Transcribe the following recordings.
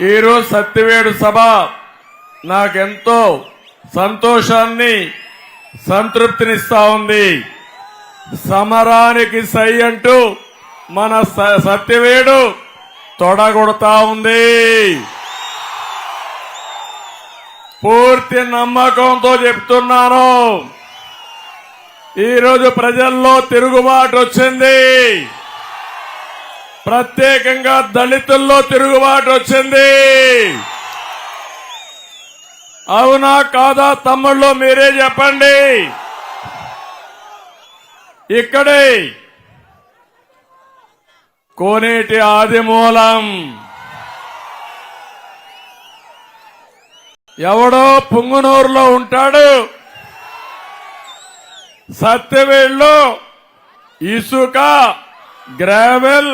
ఈరోజు సత్యవేడు సభ నాకెంతో సంతోషాన్ని సంతృప్తినిస్తా ఉంది. సమరానికి సై అంటూ మన సత్యవేడు తొడగొడతా ఉంది. పూర్తి నమ్మకంతో చెప్తున్నాను, ఈరోజు ప్రజల్లో తిరుగుబాటు వచ్చింది. ప్రత్యేకంగా దళితుల్లో తిరుగుబాటు వచ్చింది. అవునా కాదా తమ్ముళ్ళు మీరే చెప్పండి. ఇక్కడే కోనేటి ఆదిమూలం ఎవడో పుంగునూరులో ఉంటాడు, సత్యవేడులో ఇసుక గ్రావెల్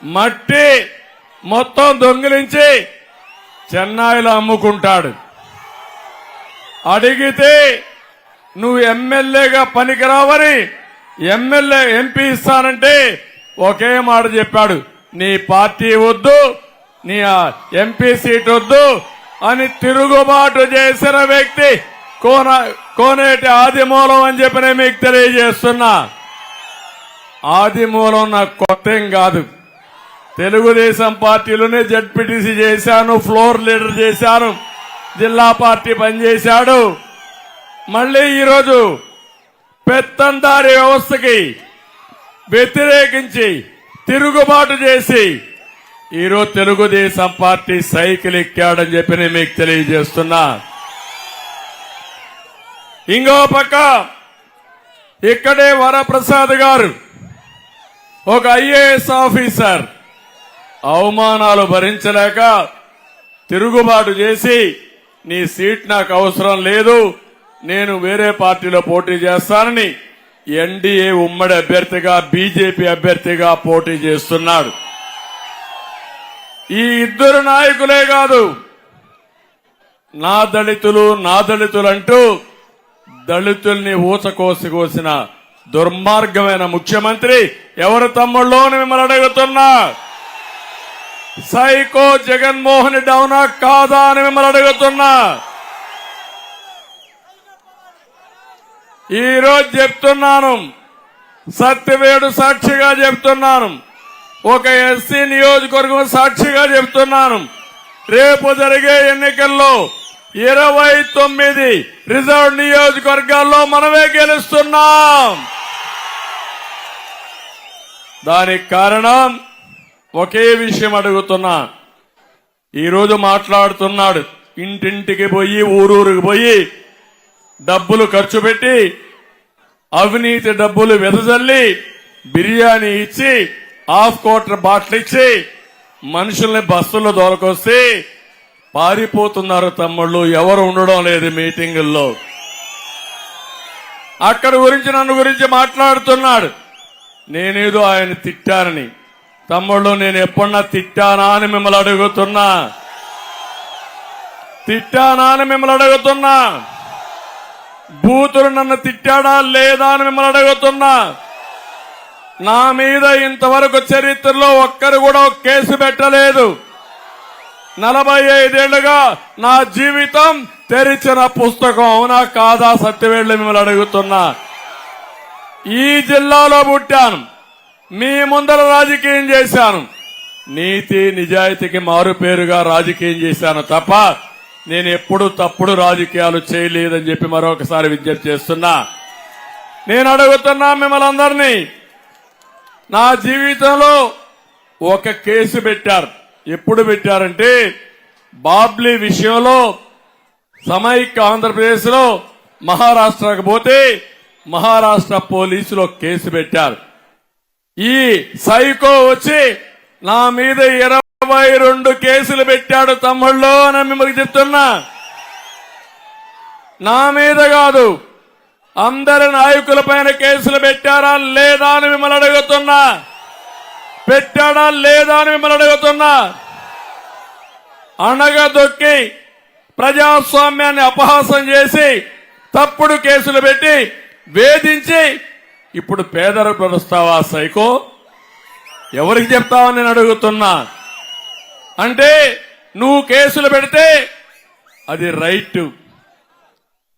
మట్టి మొత్తం దొంగిలించి చెన్నైలో అమ్ముకుంటాడు. అడిగితే నువ్వు ఎమ్మెల్యేగా పనికిరావని ఎంపీ ఇస్తానంటే ఒకే మాట చెప్పాడు, నీ పార్టీ వద్దు, నీ ఎంపీ సీట్ వద్దు అని తిరుగుబాటు చేసిన వ్యక్తి కోనేటి ఆదిమూలం అని చెప్పి నేను మీకు తెలియజేస్తున్నా. ఆదిమూలం నాకు కొత్త ఏం కాదు. తెలుగుదేశం పార్టీలోనే జడ్పీటీసీ చేశాను, ఫ్లోర్ లీడర్ చేశాను, జిల్లా పార్టీ పనిచేశాడు. మళ్లీ ఈరోజు పెత్తందారి వ్యవస్థకి వ్యతిరేకించి తిరుగుబాటు చేసి ఈరోజు తెలుగుదేశం పార్టీ సైకిల్ ఎక్కాడని చెప్పి నేను మీకు తెలియజేస్తున్నా. ఇంకో పక్క ఇక్కడే వరప్రసాద్ గారు ఒక ఐఏఎస్ ఆఫీసర్ అవమానాలు భరించలేక తిరుగుబాటు చేసి నీ సీట్ నాకు అవసరం లేదు, నేను వేరే పార్టీలో పోటీ చేస్తానని ఎన్డీఏ ఉమ్మడి అభ్యర్థిగా బీజేపీ అభ్యర్థిగా పోటీ చేస్తున్నాడు. ఈ ఇద్దరు నాయకులే కాదు, నా దళితులు అంటూ దళితుల్ని ఊచకోసిన దుర్మార్గమైన ముఖ్యమంత్రి ఎవరు తమ్ముళ్ళో మిమ్మల్ని అడుగుతున్నా. సైకో జగన్మోహన్ రెడ్డి అవునా కాదా అని మిమ్మల్ని అడుగుతున్నా. ఈరోజు చెప్తున్నాను, సత్యవేడు సాక్షిగా చెప్తున్నాను, ఒక ఎస్సీ నియోజకవర్గం సాక్షిగా చెప్తున్నాను, రేపు జరిగే ఎన్నికల్లో 29 రిజర్వ్ నియోజకవర్గాల్లో మనమే గెలుస్తున్నాం. దానికి కారణం ఒకే విషయం అడుగుతున్నా. ఈరోజు మాట్లాడుతున్నాడు, ఇంటింటికి పోయి ఊరూరికి పోయి డబ్బులు ఖర్చు పెట్టి అవినీతి డబ్బులు వెదజల్లి బిర్యానీ ఇచ్చి ½ బాటిల్ ఇచ్చి మనుషుల్ని బస్సుల్లో దోలకొస్తే పారిపోతున్నారు తమ్ముళ్ళు. ఎవరు ఉండడం లేదు మీటింగుల్లో. అక్కడ గురించి నన్ను గురించి మాట్లాడుతున్నాడు. నేనేదో ఆయన తిట్టానని. తమ్ముళ్ళు నేను ఎప్పుడన్నా తిట్టానా అని మిమ్మల్ని అడుగుతున్నా. బూతులు నన్ను తిట్టాడా లేదా అని మిమ్మల్ని అడుగుతున్నా. నా మీద ఇంతవరకు చరిత్రలో ఒక్కరు కూడా కేసు పెట్టలేదు. 45 ఏళ్లుగా నా జీవితం తెరిచిన పుస్తకం. అవునా కాదా సత్యవేడులో మిమ్మల్ని అడుగుతున్నా. ఈ జిల్లాలో పుట్టాను, మీ ముందర రాజకీయం చేశాను, నీతి నిజాయితీకి మారుపేరుగా రాజకీయం చేశాను తప్ప నేను ఎప్పుడు తప్పుడు రాజకీయాలు చేయలేదని చెప్పి మరొకసారి విజ్ఞప్తి చేస్తున్నా. నేను అడుగుతున్నా మిమ్మల్ని అందరినీ, నా జీవితంలో ఒక కేసు పెట్టారు. ఎప్పుడు పెట్టారంటే బాబ్లీ విషయంలో సమైక్య ఆంధ్రప్రదేశ్ లో మహారాష్ట్రకు పోతే మహారాష్ట్ర పోలీసులు కేసు పెట్టారు. ఈ సైకో వచ్చి నా మీద 22 కేసులు పెట్టాడు తమ్ముళ్ళు అని మిమ్మల్ని చెప్తున్నా. నా మీద కాదు, అందరి నాయకుల పైన కేసులు పెట్టారా లేదా అని మిమ్మల్ని అడుగుతున్నా. పెట్టాడా లేదా అని మిమ్మల్ని అడుగుతున్నా. అణగదొక్కి ప్రజాస్వామ్యాన్ని అపహాసం చేసి తప్పుడు కేసులు పెట్టి వేధించి ఇప్పుడు పేదరు పిలుస్తావా సైకో? ఎవరికి చెప్తావని నేను అడుగుతున్నా. అంటే నువ్వు కేసులు పెడితే అది రైట్.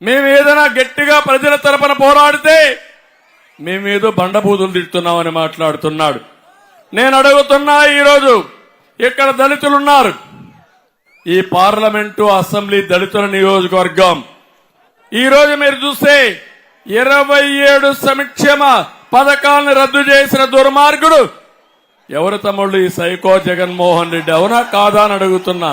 మేము ఏదైనా గట్టిగా ప్రజల తరపున పోరాడితే మేమేదో బండబూతులు తిడుతున్నామని మాట్లాడుతున్నాడు. నేను అడుగుతున్నా, ఈరోజు ఇక్కడ దళితులున్నారు. ఈ పార్లమెంటు అసెంబ్లీ దళితుల నియోజకవర్గం. ఈరోజు మీరు చూస్తే 27 సంక్షేమ పథకాలను రద్దు చేసిన దుర్మార్గుడు ఎవరు తమ్ముళ్ళు? ఈ సైకో జగన్మోహన్ రెడ్డి. అవునా కాదా అని అడుగుతున్నా.